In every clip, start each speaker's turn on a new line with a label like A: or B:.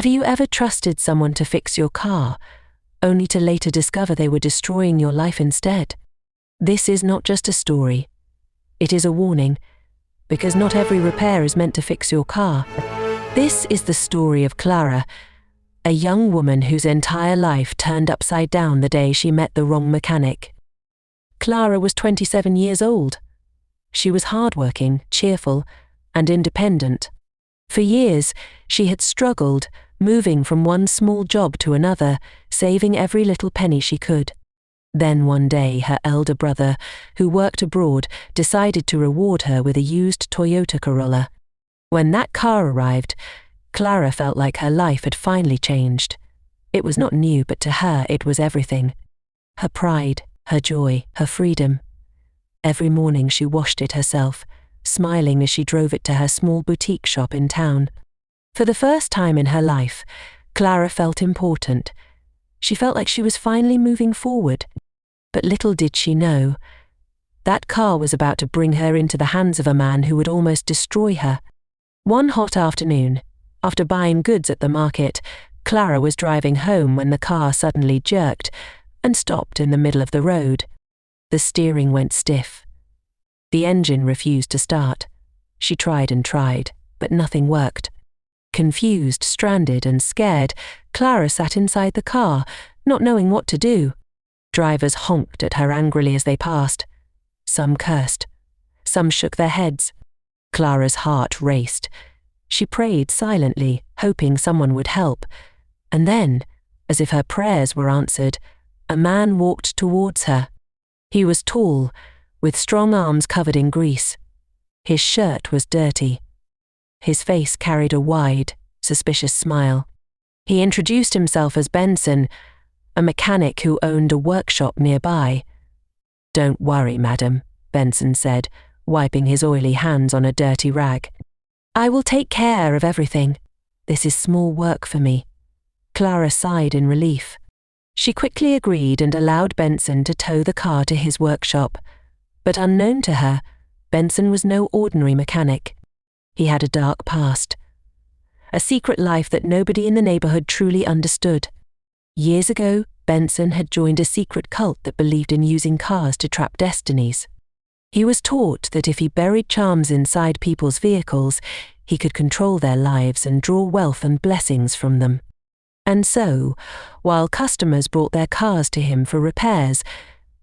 A: Have you ever trusted someone to fix your car, only to later discover they were destroying your life instead? This is not just a story. It is a warning, because not every repair is meant to fix your car. This is the story of Clara, a young woman whose entire life turned upside down the day she met the wrong mechanic. Clara was 27 years old. She was hardworking, cheerful, and independent. For years, she had struggled, moving from one small job to another, saving every little penny she could. Then one day, her elder brother, who worked abroad, decided to reward her with a used Toyota Corolla. When that car arrived, Clara felt like her life had finally changed. It was not new, but to her it was everything. Her pride, her joy, her freedom. Every morning she washed it herself, smiling as she drove it to her small boutique shop in town. For the first time in her life, Clara felt important. She felt like she was finally moving forward. But little did she know, that car was about to bring her into the hands of a man who would almost destroy her. One hot afternoon, after buying goods at the market, Clara was driving home when the car suddenly jerked and stopped in the middle of the road. The steering went stiff. The engine refused to start. She tried and tried, but nothing worked. Confused, stranded, and scared, Clara sat inside the car, not knowing what to do. Drivers honked at her angrily as they passed. Some cursed. Some shook their heads. Clara's heart raced. She prayed silently, hoping someone would help. And then, as if her prayers were answered, a man walked towards her. He was tall, with strong arms covered in grease. His shirt was dirty. His face carried a wide, suspicious smile. He introduced himself as Benson, a mechanic who owned a workshop nearby. "Don't worry, madam," Benson said, wiping his oily hands on a dirty rag. "I will take care of everything. This is small work for me." Clara sighed in relief. She quickly agreed and allowed Benson to tow the car to his workshop. But unknown to her, Benson was no ordinary mechanic. He had a dark past, a secret life that nobody in the neighborhood truly understood. Years ago, Benson had joined a secret cult that believed in using cars to trap destinies. He was taught that if he buried charms inside people's vehicles, he could control their lives and draw wealth and blessings from them. And so, while customers brought their cars to him for repairs,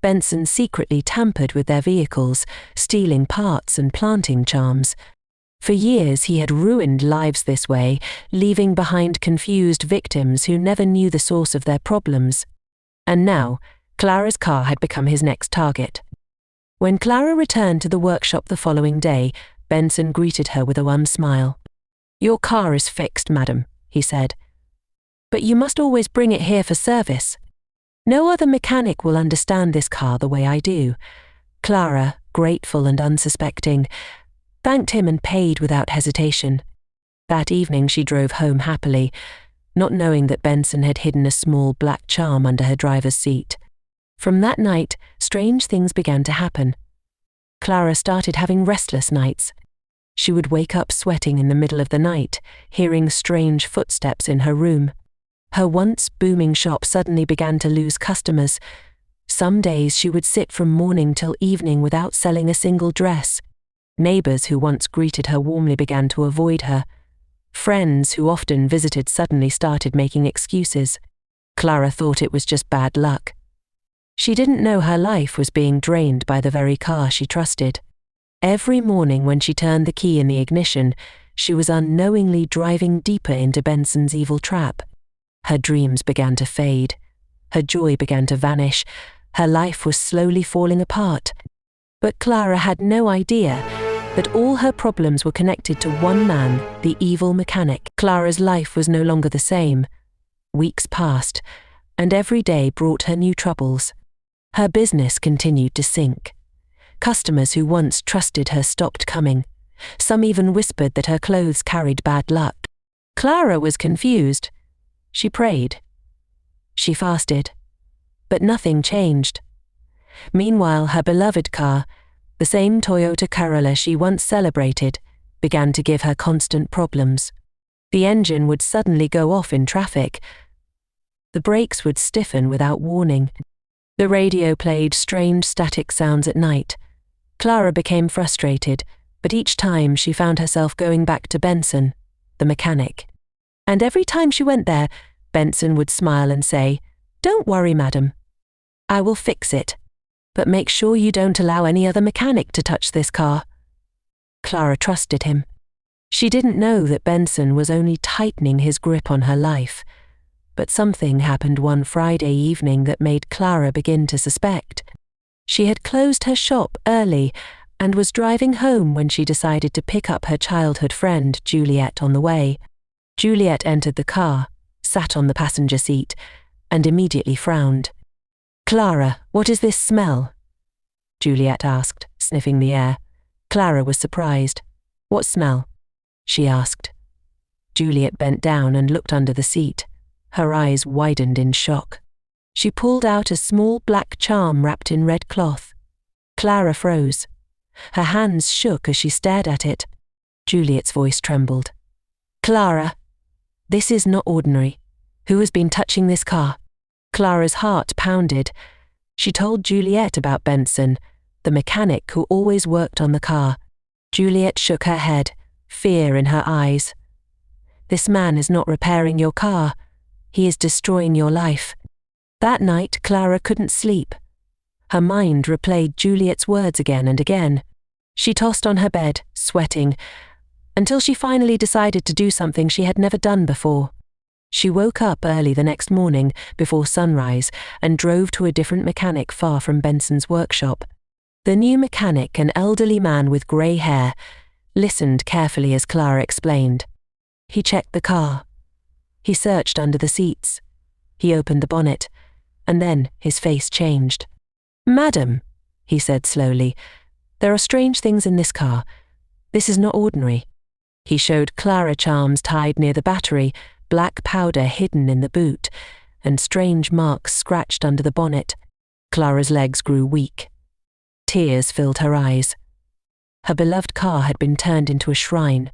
A: Benson secretly tampered with their vehicles, stealing parts and planting charms. For years he had ruined lives this way, leaving behind confused victims who never knew the source of their problems. And now, Clara's car had become his next target. When Clara returned to the workshop the following day, Benson greeted her with a wan smile. "Your car is fixed, madam," he said. "But you must always bring it here for service. No other mechanic will understand this car the way I do." Clara, grateful and unsuspecting, thanked him and paid without hesitation. That evening she drove home happily, not knowing that Benson had hidden a small black charm under her driver's seat. From that night, strange things began to happen. Clara started having restless nights. She would wake up sweating in the middle of the night, hearing strange footsteps in her room. Her once booming shop suddenly began to lose customers. Some days she would sit from morning till evening without selling a single dress. Neighbors who once greeted her warmly began to avoid her. Friends who often visited suddenly started making excuses. Clara thought it was just bad luck. She didn't know her life was being drained by the very car she trusted. Every morning when she turned the key in the ignition, she was unknowingly driving deeper into Benson's evil trap. Her dreams began to fade. Her joy began to vanish. Her life was slowly falling apart. But Clara had no idea that all her problems were connected to one man, the evil mechanic. Clara's life was no longer the same. Weeks passed, and every day brought her new troubles. Her business continued to sink. Customers who once trusted her stopped coming. Some even whispered that her clothes carried bad luck. Clara was confused. She prayed. She fasted. But nothing changed. Meanwhile, her beloved car, the same Toyota Corolla she once celebrated, began to give her constant problems. The engine would suddenly go off in traffic. The brakes would stiffen without warning. The radio played strange static sounds at night. Clara became frustrated, but each time she found herself going back to Benson, the mechanic. And every time she went there, Benson would smile and say, "Don't worry, madam. I will fix it. But make sure you don't allow any other mechanic to touch this car." Clara trusted him. She didn't know that Benson was only tightening his grip on her life. But something happened one Friday evening that made Clara begin to suspect. She had closed her shop early and was driving home when she decided to pick up her childhood friend, Juliet, on the way. Juliet entered the car, sat on the passenger seat, and immediately frowned. "Clara, what is this smell?" Juliet asked, sniffing the air. Clara was surprised. "What smell?" she asked. Juliet bent down and looked under the seat. Her eyes widened in shock. She pulled out a small black charm wrapped in red cloth. Clara froze. Her hands shook as she stared at it. Juliet's voice trembled. "Clara, this is not ordinary. Who has been touching this car?" Clara's heart pounded. She told Juliet about Benson, the mechanic who always worked on the car. Juliet shook her head, fear in her eyes. "This man is not repairing your car. He is destroying your life." That night, Clara couldn't sleep. Her mind replayed Juliet's words again and again. She tossed on her bed, sweating, until she finally decided to do something she had never done before. She woke up early the next morning, before sunrise, and drove to a different mechanic far from Benson's workshop. The new mechanic, an elderly man with grey hair, listened carefully as Clara explained. He checked the car. He searched under the seats. He opened the bonnet, and then his face changed. "Madam," he said slowly, "there are strange things in this car. This is not ordinary." He showed Clara charms tied near the battery, black powder hidden in the boot, and strange marks scratched under the bonnet. Clara's legs grew weak. Tears filled her eyes. Her beloved car had been turned into a shrine.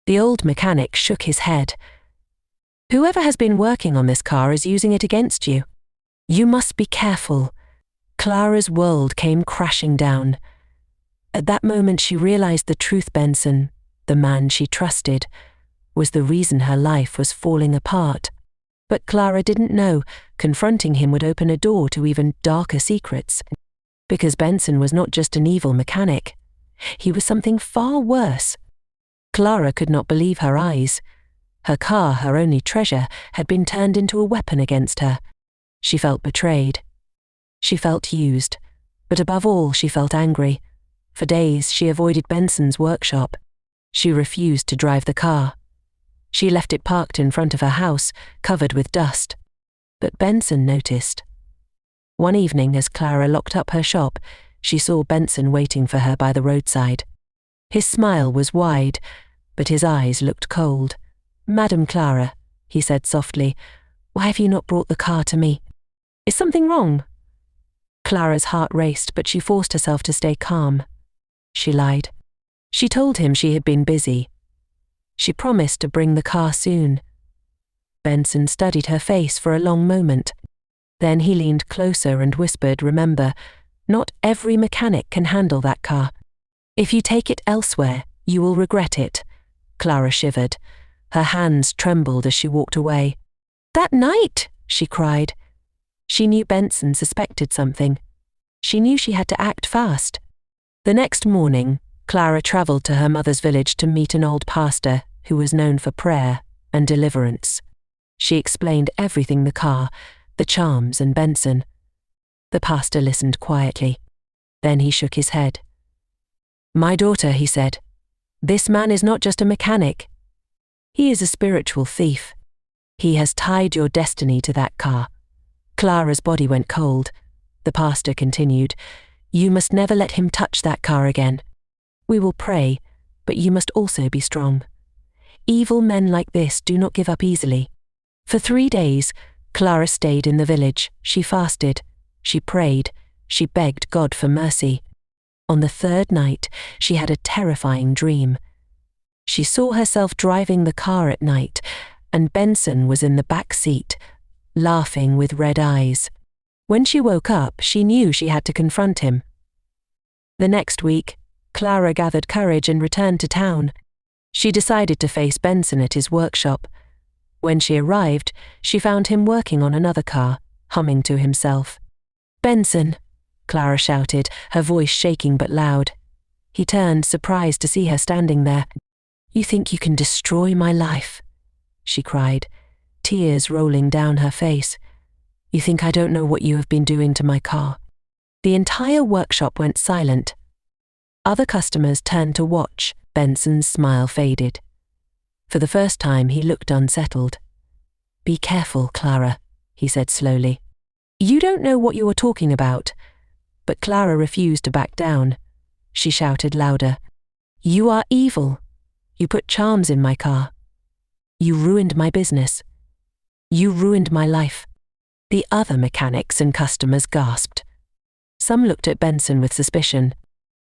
A: The old mechanic shook his head. "Whoever has been working on this car is using it against you. You must be careful." Clara's world came crashing down. At that moment she realized the truth. Benson, the man she trusted, was the reason her life was falling apart. But Clara didn't know confronting him would open a door to even darker secrets. Because Benson was not just an evil mechanic. He was something far worse. Clara could not believe her eyes. Her car, her only treasure, had been turned into a weapon against her. She felt betrayed. She felt used. But above all, she felt angry. For days, she avoided Benson's workshop. She refused to drive the car. She left it parked in front of her house, covered with dust. But Benson noticed. One evening, as Clara locked up her shop, she saw Benson waiting for her by the roadside. His smile was wide, but his eyes looked cold. "Madam Clara," he said softly, "why have you not brought the car to me? Is something wrong?" Clara's heart raced, but she forced herself to stay calm. She lied. She told him she had been busy. She promised to bring the car soon. Benson studied her face for a long moment. Then he leaned closer and whispered, "Remember, not every mechanic can handle that car. If you take it elsewhere, you will regret it." Clara shivered. Her hands trembled as she walked away. "That night!" she cried. She knew Benson suspected something. She knew she had to act fast. The next morning, Clara travelled to her mother's village to meet an old pastor who was known for prayer and deliverance. She explained everything: the car, the charms, and Benson. The pastor listened quietly. Then he shook his head. "My daughter," he said, "this man is not just a mechanic. He is a spiritual thief. He has tied your destiny to that car." Clara's body went cold. The pastor continued, "You must never let him touch that car again. We will pray, but you must also be strong. Evil men like this do not give up easily." For 3 days, Clara stayed in the village. She fasted. She prayed. She begged God for mercy. On the 3rd night, she had a terrifying dream. She saw herself driving the car at night, and Benson was in the back seat, laughing with red eyes. When she woke up, she knew she had to confront him. The next week, Clara gathered courage and returned to town. She decided to face Benson at his workshop. When she arrived, she found him working on another car, humming to himself. "Benson," Clara shouted, her voice shaking but loud. He turned, surprised to see her standing there. "You think you can destroy my life?" she cried, tears rolling down her face. "You think I don't know what you have been doing to my car?" The entire workshop went silent. Other customers turned to watch. Benson's smile faded. For the first time, he looked unsettled. "Be careful, Clara," he said slowly. "You don't know what you are talking about." But Clara refused to back down. She shouted louder. "You are evil. You put charms in my car. You ruined my business. You ruined my life." The other mechanics and customers gasped. Some looked at Benson with suspicion.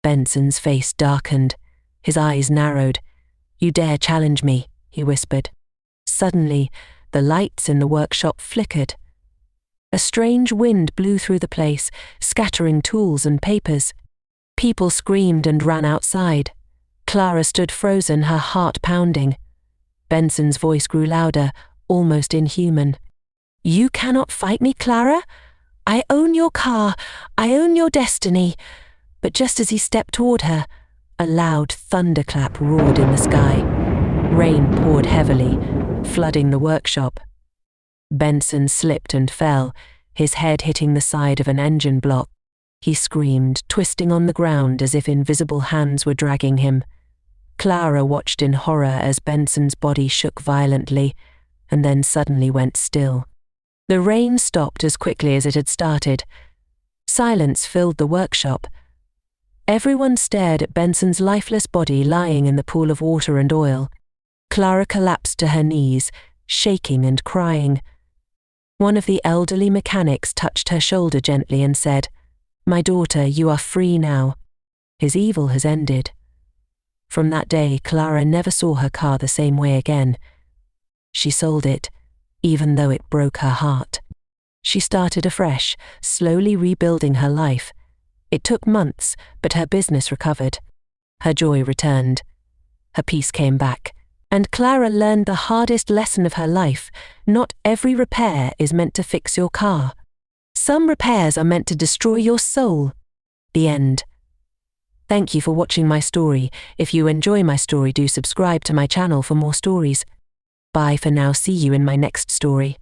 A: Benson's face darkened. His eyes narrowed. "You dare challenge me," he whispered. Suddenly, the lights in the workshop flickered. A strange wind blew through the place, scattering tools and papers. People screamed and ran outside. Clara stood frozen, her heart pounding. Benson's voice grew louder, almost inhuman. "You cannot fight me, Clara. I own your car. I own your destiny." But just as he stepped toward her, a loud thunderclap roared in the sky. Rain poured heavily, flooding the workshop. Benson slipped and fell, his head hitting the side of an engine block. He screamed, twisting on the ground as if invisible hands were dragging him. Clara watched in horror as Benson's body shook violently, and then suddenly went still. The rain stopped as quickly as it had started. Silence filled the workshop. Everyone stared at Benson's lifeless body lying in the pool of water and oil. Clara collapsed to her knees, shaking and crying. One of the elderly mechanics touched her shoulder gently and said, "My daughter, you are free now. His evil has ended." From that day, Clara never saw her car the same way again. She sold it, even though it broke her heart. She started afresh, slowly rebuilding her life. It took months, but her business recovered. Her joy returned. Her peace came back. And Clara learned the hardest lesson of her life. Not every repair is meant to fix your car. Some repairs are meant to destroy your soul. The end. Thank you for watching my story. If you enjoy my story, do subscribe to my channel for more stories. Bye for now. See you in my next story.